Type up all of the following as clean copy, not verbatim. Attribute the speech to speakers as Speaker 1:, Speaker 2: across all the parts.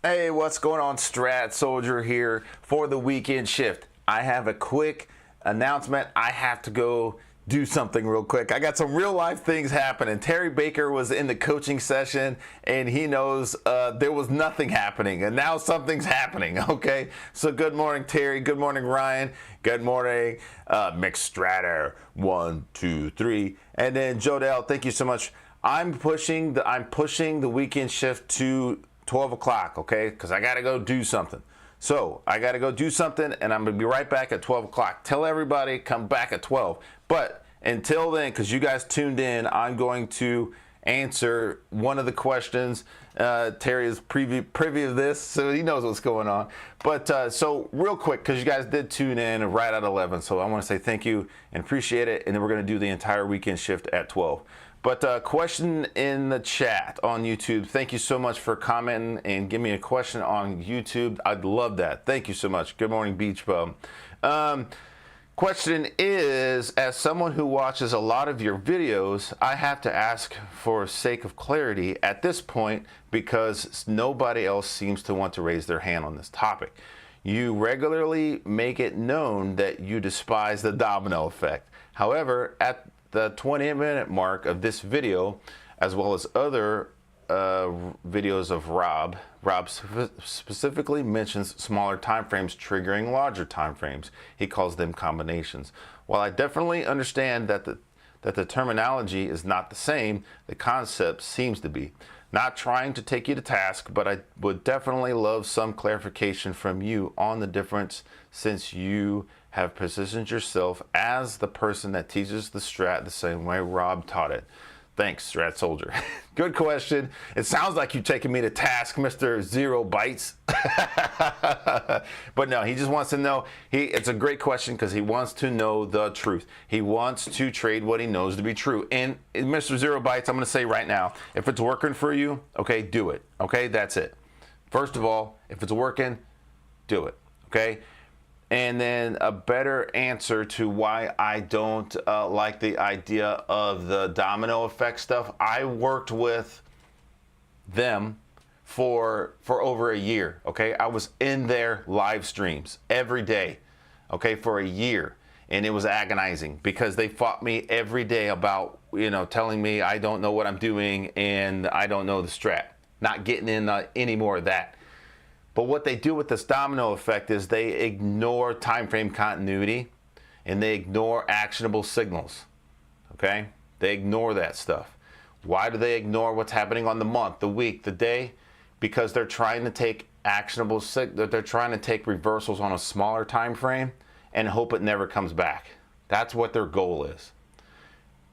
Speaker 1: Hey, what's going on? Strat Soldier here for the weekend shift. I have a quick announcement. I have to go do something real quick. I got some real life things happening. Terry Baker was in the coaching session and he knows there was nothing happening, and now something's happening. Okay, so good morning, Terry. Good morning, Ryan. Good morning, Mick Stratter. 1, 2, 3, and then Jodell. Thank you so much. I'm pushing the weekend shift to 12 o'clock, okay? Because I got to go do something. So I got to go do something, and I'm going to be right back at 12 o'clock. Tell everybody, come back at 12. But until then, because you guys tuned in, I'm going to answer one of the questions. Terry is privy of this, so he knows what's going on. But so real quick, because you guys did tune in right at 11, so I want to say thank you and appreciate it. And then we're going to do the entire weekend shift at 12. But question in the chat on YouTube. Thank you so much for commenting and give me a question on YouTube. I'd love that. Thank you so much. Good morning, Beach Bum. Question is, as someone who watches a lot of your videos, I have to ask for sake of clarity at this point because nobody else seems to want to raise their hand on this topic. You regularly make it known that you despise the domino effect. However, at the 20-minute mark of this video, as well as other videos of Rob specifically mentions smaller time frames triggering larger time frames. He calls them combinations. While I definitely understand that the terminology is not the same, the concept seems to be. Not trying to take you to task, but I would definitely love some clarification from you on the difference, since you have positioned yourself as the person that teaches the strat the same way Rob taught it. Thanks, Strat Soldier. Good question. It sounds like you're taking me to task, Mr. Zero Bytes. But no, he just wants to know. It's a great question because he wants to know the truth. He wants to trade what he knows to be true. And Mr. Zero Bytes, I'm going to say right now, if it's working for you, okay, do it. Okay, that's it. First of all, if it's working, do it. Okay. And then a better answer to why I don't like the idea of the domino effect stuff. I worked with them for over a year, okay? I was in their live streams every day, okay, for a year. And it was agonizing because they fought me every day about, telling me I don't know what I'm doing and I don't know the strat. Not getting in any more of that. But what they do with this domino effect is they ignore time frame continuity and they ignore actionable signals. Okay? They ignore that stuff. Why do they ignore what's happening on the month, the week, the day? Because they're trying to take actionable signals, they're trying to take reversals on a smaller time frame and hope it never comes back. That's what their goal is.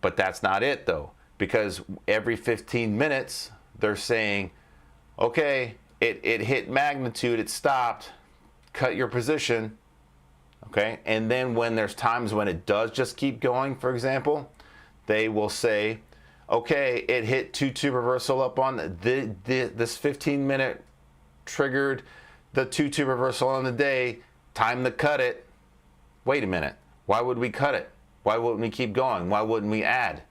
Speaker 1: But that's not it though, because every 15 minutes they're saying, okay, it hit magnitude, it stopped, cut your position, okay? And then when there's times when it does just keep going, for example, they will say, okay, it hit 2-2 reversal up on this 15-minute triggered the 2-2 reversal on the day, time to cut it. Wait a minute, why would we cut it? Why wouldn't we keep going? Why wouldn't we add?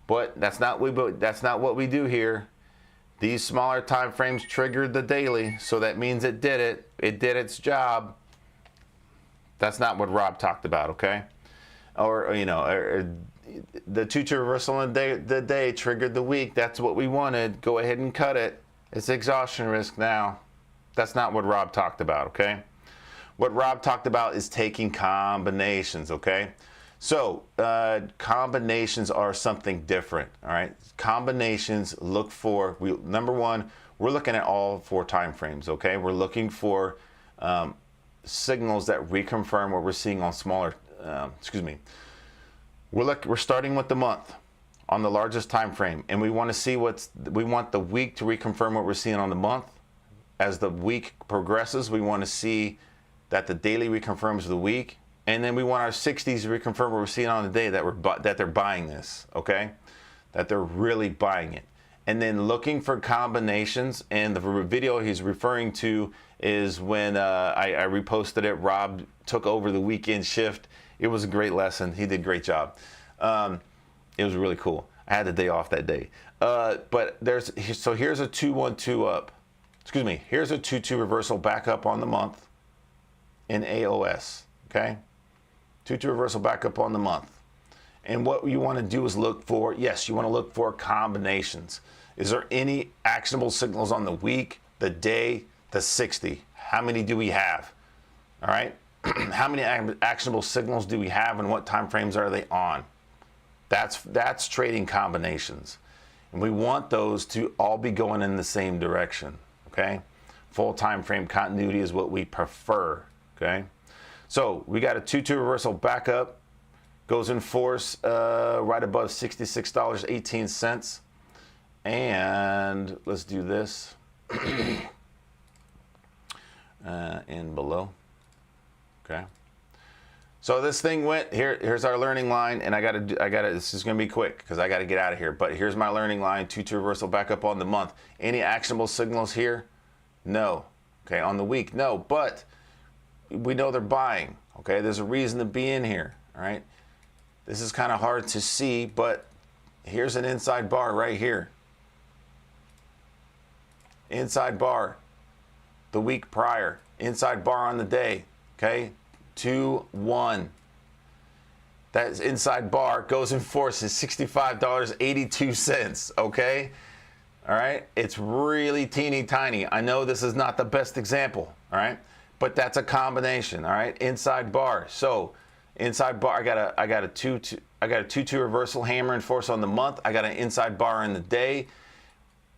Speaker 1: But that's not what we do here. These smaller time frames triggered the daily, so that means it did it. It did its job. That's not what Rob talked about, okay? Or the 2-2 reversal on the day triggered the week. That's what we wanted. Go ahead and cut it. It's exhaustion risk now. That's not what Rob talked about, okay? What Rob talked about is taking combinations, okay? So combinations are something different, all right? Combinations look for, number one, we're looking at all 4 time frames, okay? We're looking for signals that reconfirm what we're seeing on smaller, we're starting with the month on the largest time frame, and we want to see we want the week to reconfirm what we're seeing on the month. As the week progresses, we want to see that the daily reconfirms the week. And then we want our 60s to reconfirm what we're seeing on the day that they're buying this, okay? That they're really buying it. And then looking for combinations, and the video he's referring to is when I reposted it. Rob took over the weekend shift. It was a great lesson. He did a great job. It was really cool. I had the day off that day. But here's a 2-1-2 up. excuse me, here's a 2-2 reversal back up on the month in AOS, okay? 2-2 reversal back up on the month. And what you want to do is look for, yes, you want to look for combinations. Is there any actionable signals on the week, the day, the 60? How many do we have? All right. How many actionable signals do we have and what time frames are they on? That's trading combinations. And we want those to all be going in the same direction, okay? Full time frame continuity is what we prefer, okay? So we got a 2-2 reversal back up, goes in force right above $66.18. And let's do this and below, okay? So this thing went here. Here's our learning line, and I gotta. This is gonna be quick because I gotta get out of here. But here's my learning line: 2-2 reversal back up on the month. Any actionable signals here? No. Okay, on the week, no. But we know they're buying. Okay, there's a reason to be in here. All right. This is kind of hard to see, but here's an inside bar right here. Inside bar, the week prior. Inside bar on the day. Okay. 2-1. That inside bar goes in force is $65.82. Okay. All right. It's really teeny tiny. I know this is not the best example. All right. But that's a combination. All right. Inside bar. So inside bar, I got a 2-2 reversal hammer in force on the month. I got an inside bar in the day.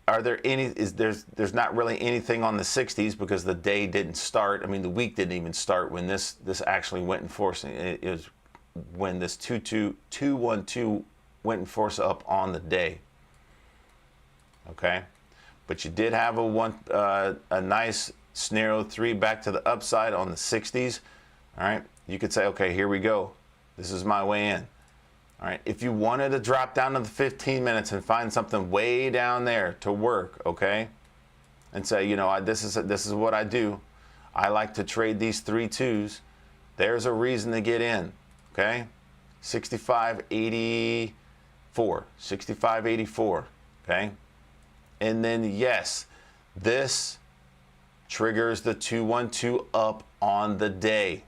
Speaker 1: Are there any, there's not really anything on the 60s because the day didn't start. I mean, the week didn't even start when this actually went in force. It was when this 2-2 went in force up on the day. Okay. But you did have a nice scenario 3 back to the upside on the 60s. All right. You could say, okay, here we go. This is my way in. All right, if you wanted to drop down to the 15 minutes and find something way down there to work, okay, and say, you know, this is what I do. I like to trade these 3-2s. There's a reason to get in, okay? 65.84, 65.84, okay? And then, yes, this triggers the 2-1-2 up on the day,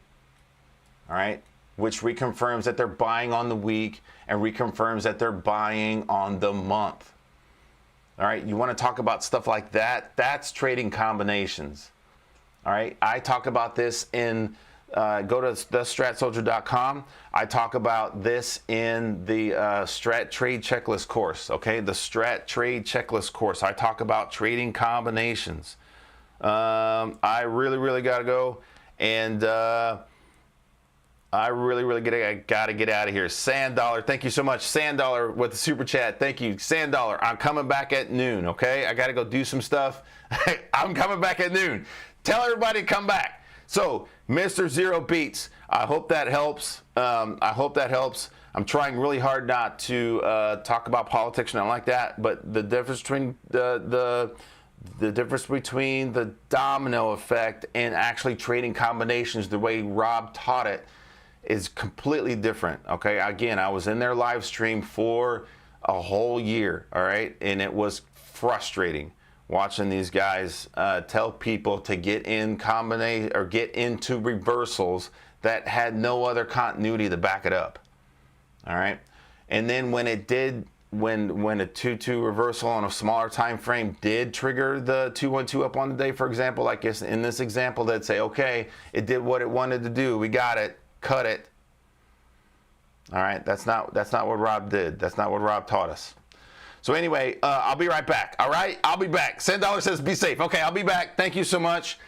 Speaker 1: all right? Which reconfirms that they're buying on the week and reconfirms that they're buying on the month. All right, you want to talk about stuff like that? That's trading combinations. All right, I talk about this in, go to thestratsoldier.com. I talk about this in the Strat Trade Checklist course, okay? The Strat Trade Checklist course. I talk about trading combinations. I really got to go, and I really got to get out of here. Sand$, thank you so much. Sand$ with the super chat. Thank you. Sand$, I'm coming back at noon, okay? I got to go do some stuff. I'm coming back at noon. Tell everybody to come back. So, Mr. Zero Beats, I hope that helps. I hope that helps. I'm trying really hard not to talk about politics and not like that, but the difference between the difference between the domino effect and actually trading combinations the way Rob taught it is completely different, okay? Again, I was in their live stream for a whole year, all right? And it was frustrating watching these guys tell people to get in combination or get into reversals that had no other continuity to back it up, all right? And then when it did, when a 2-2 reversal on a smaller time frame did trigger the 2-1-2 up on the day, for example, like in this example, they'd say, okay, it did what it wanted to do. We got it. Cut it. All right, that's not what Rob did. That's not what Rob taught us. So anyway, I'll be right back. All right, I'll be back. Sand$ says be safe. Okay, I'll be back. Thank you so much.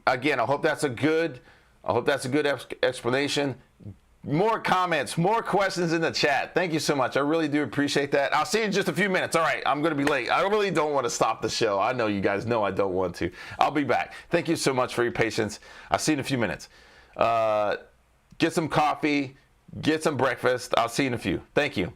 Speaker 1: Again, I hope that's a good explanation. More comments, more questions in the chat. Thank you so much. I really do appreciate that. I'll see you in just a few minutes. All right, I'm going to be late. I really don't want to stop the show. I know you guys know I don't want to. I'll be back. Thank you so much for your patience. I'll see you in a few minutes. Get some coffee, get some breakfast. I'll see you in a few. Thank you.